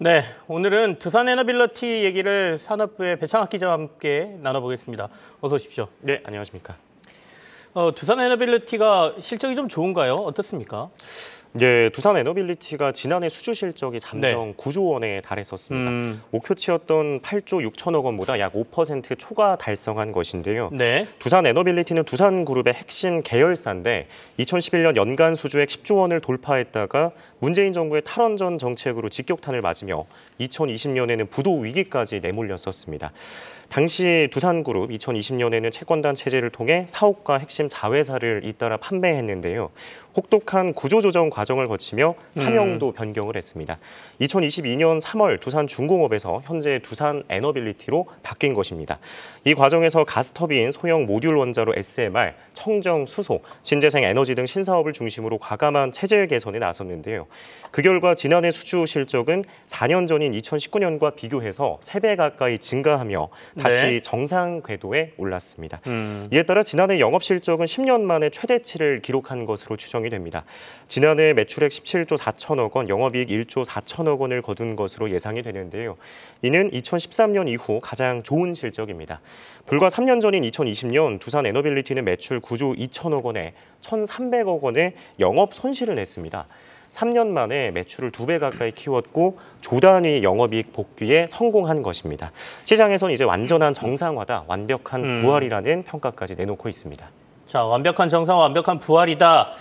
네, 오늘은 두산에너빌리티 얘기를 산업부의 배창학 기자와 함께 나눠보겠습니다. 어서 오십시오. 네, 안녕하십니까. 두산에너빌리티가 실적이 좀 좋은가요? 어떻습니까? 네, 두산에너빌리티가 지난해 수주 실적이 잠정 9조 원에 달했었습니다. 목표치였던 8조 6천억 원보다 약 5% 초과 달성한 것인데요. 네. 두산에너빌리티는 두산그룹의 핵심 계열사인데 2011년 연간 수주액 10조 원을 돌파했다가 문재인 정부의 탈원전 정책으로 직격탄을 맞으며 2020년에는 부도 위기까지 내몰렸었습니다. 당시 두산그룹 2020년에는 채권단 체제를 통해 사업과 핵심 자회사를 잇따라 판매했는데요. 혹독한 구조조정 과정을 거치며 사명도 변경을 했습니다. 2022년 3월 두산중공업에서 현재 두산에너빌리티로 바뀐 것입니다. 이 과정에서 가스터빈, 소형 모듈 원자로 SMR, 청정, 수소, 신재생 에너지 등 신사업을 중심으로 과감한 체질 개선에 나섰는데요. 그 결과 지난해 수주 실적은 4년 전인 2019년과 비교해서 3배 가까이 증가하며 다시 정상 궤도에 올랐습니다. 이에 따라 지난해 영업 실적은 10년 만에 최대치를 기록한 것으로 추정이 됩니다. 지난해 매출액 17조 4천억 원, 영업이익 1조 4천억 원을 거둔 것으로 예상이 되는데요. 이는 2013년 이후 가장 좋은 실적입니다. 불과 3년 전인 2020년 두산에너빌리티는 매출 9조 2천억 원에 1,300억 원의 영업 손실을 냈습니다. 3년 만에 매출을 2배 가까이 키웠고 조단위 영업이익 복귀에 성공한 것입니다. 시장에서는 이제 완전한 정상화다, 완벽한 부활이라는 평가까지 내놓고 있습니다. 자, 완벽한 정상화, 완벽한 부활이다.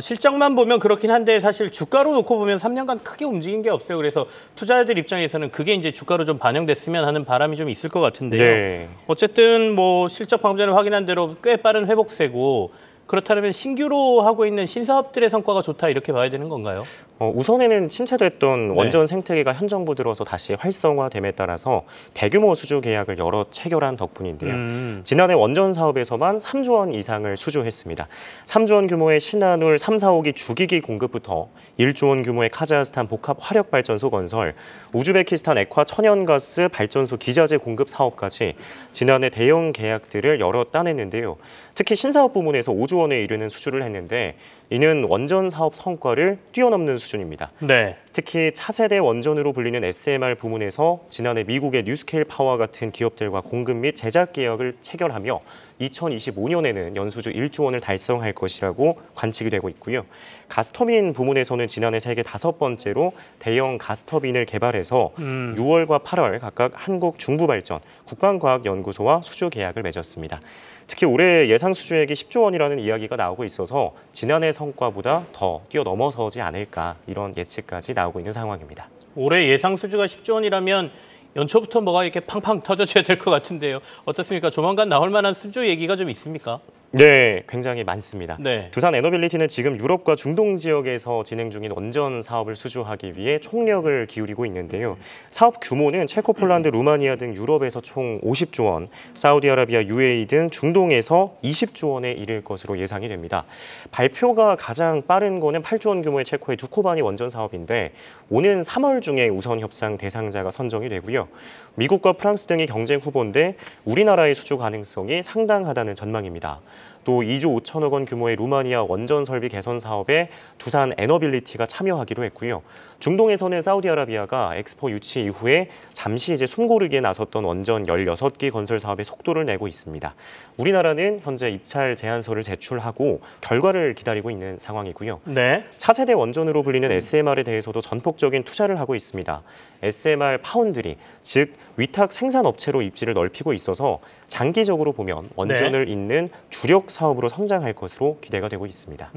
실적만 보면 그렇긴 한데 사실 주가로 놓고 보면 3년간 크게 움직인 게 없어요. 그래서 투자자들 입장에서는 그게 이제 주가로 좀 반영됐으면 하는 바람이 좀 있을 것 같은데요. 네. 어쨌든 뭐 실적 방금 전에 확인한 대로 꽤 빠른 회복세고 그렇다면 신규로 하고 있는 신사업들의 성과가 좋다 이렇게 봐야 되는 건가요? 우선에는 침체됐던 원전 생태계가 현 정부 들어서 다시 활성화됨에 따라서 대규모 수주 계약을 여러 체결한 덕분인데요. 지난해 원전 사업에서만 3조 원 이상을 수주했습니다. 3조 원 규모의 신한울 3, 4호기 주기기 공급부터 1조 원 규모의 카자흐스탄 복합 화력발전소 건설, 우즈베키스탄 액화 천연가스 발전소 기자재 공급 사업까지 지난해 대형 계약들을 여러 따냈는데요. 특히 신사업 부문에서 5조 원에 이르는 수주를 했는데 이는 원전 사업 성과를 뛰어넘는 수준입니다. 네. 특히 차세대 원전으로 불리는 SMR 부문에서 지난해 미국의 뉴스케일 파워와 같은 기업들과 공급 및 제작 계약을 체결하며 2025년에는 연수주 1조 원을 달성할 것이라고 관측이 되고 있고요. 가스터빈 부문에서는 지난해 세계 5번째로 대형 가스터빈을 개발해서 6월과 8월 각각 한국중부발전, 국방과학연구소와 수주 계약을 맺었습니다. 특히 올해 예상 수주액이 10조 원이라는 이야기가 나오고 있어서 지난해 성과보다 더 뛰어넘어서지 않을까 이런 예측까지 나오고 있는 상황입니다. 올해 예상 수주가 10조 원이라면 연초부터 뭐가 이렇게 팡팡 터져줘야 될 것 같은데요. 어떻습니까? 조만간 나올 만한 수주 얘기가 좀 있습니까? 네, 굉장히 많습니다. 네. 두산에너빌리티는 지금 유럽과 중동 지역에서 진행 중인 원전 사업을 수주하기 위해 총력을 기울이고 있는데요. 사업 규모는 체코, 폴란드, 루마니아 등 유럽에서 총 50조 원, 사우디아라비아, UAE 등 중동에서 20조 원에 이를 것으로 예상이 됩니다. 발표가 가장 빠른 거는 8조 원 규모의 체코의 두코바니 원전 사업인데 오는 3월 중에 우선 협상 대상자가 선정이 되고요. 미국과 프랑스 등이 경쟁 후보인데 우리나라의 수주 가능성이 상당하다는 전망입니다. 또 2조 5천억 원 규모의 루마니아 원전 설비 개선 사업에 두산에너빌리티가 참여하기로 했고요. 중동에서는 사우디아라비아가 엑스포 유치 이후에 잠시 이제 숨고르기에 나섰던 원전 16기 건설 사업에 속도를 내고 있습니다. 우리나라는 현재 입찰 제안서를 제출하고 결과를 기다리고 있는 상황이고요. 네. 차세대 원전으로 불리는 SMR에 대해서도 전폭적인 투자를 하고 있습니다. SMR 파운드리, 즉 위탁 생산업체로 입지를 넓히고 있어서 장기적으로 보면 원전을 잇는 주력 사업으로 성장할 것으로 기대가 되고 있습니다.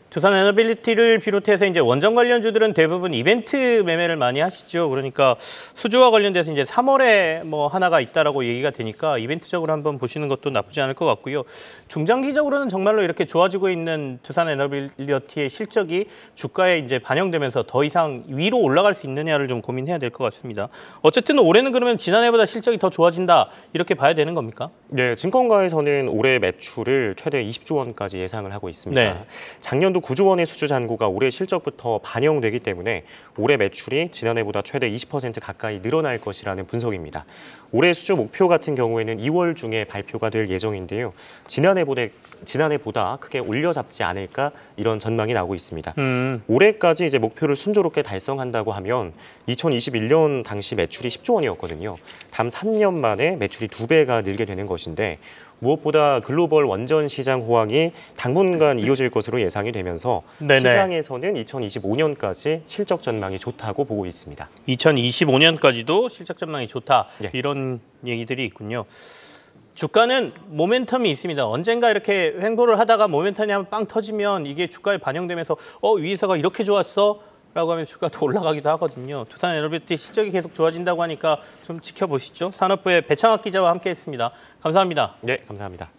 두산에너빌리티를 비롯해서 이제 원전 관련주들은 대부분 이벤트 매매를 많이 하시죠. 그러니까 수주와 관련돼서 이제 3월에 뭐 하나가 있다라고 얘기가 되니까 이벤트적으로 한번 보시는 것도 나쁘지 않을 것 같고요. 중장기적으로는 정말로 이렇게 좋아지고 있는 두산에너빌리티의 실적이 주가에 이제 반영되면서 더 이상 위로 올라갈 수 있느냐를 좀 고민해야 될 것 같습니다. 어쨌든 올해는 그러면 지난해보다 실적이 더 좋아진다 이렇게 봐야 되는 겁니까? 네, 증권가에서는 올해 매출을 최대 20조 원까지 예상을 하고 있습니다. 네. 작년도 앞으로 9조 원의 수주 잔고가 올해 실적부터 반영되기 때문에 올해 매출이 지난해보다 최대 20% 가까이 늘어날 것이라는 분석입니다. 올해 수주 목표 같은 경우에는 2월 중에 발표가 될 예정인데요. 지난해보다 크게 올려잡지 않을까 이런 전망이 나오고 있습니다. 올해까지 이제 목표를 순조롭게 달성한다고 하면 2021년 당시 매출이 10조 원이었거든요. 단 3년 만에 매출이 2배가 늘게 되는 것인데 무엇보다 글로벌 원전 시장 호황이 당분간 이어질 것으로 예상이 되면서 네네. 시장에서는 2025년까지 실적 전망이 좋다고 보고 있습니다. 2025년까지도 실적 전망이 좋다. 네. 이런 얘기들이 있군요. 주가는 모멘텀이 있습니다. 언젠가 이렇게 횡보를 하다가 모멘텀이 한번 빵 터지면 이게 주가에 반영되면서 위에서가 이렇게 좋았어? 라고 하면 주가도 올라가기도 하거든요. 두산 에너비티 실적이 계속 좋아진다고 하니까 좀 지켜보시죠. 산업부의 배창학 기자와 함께했습니다. 감사합니다. 네, 감사합니다.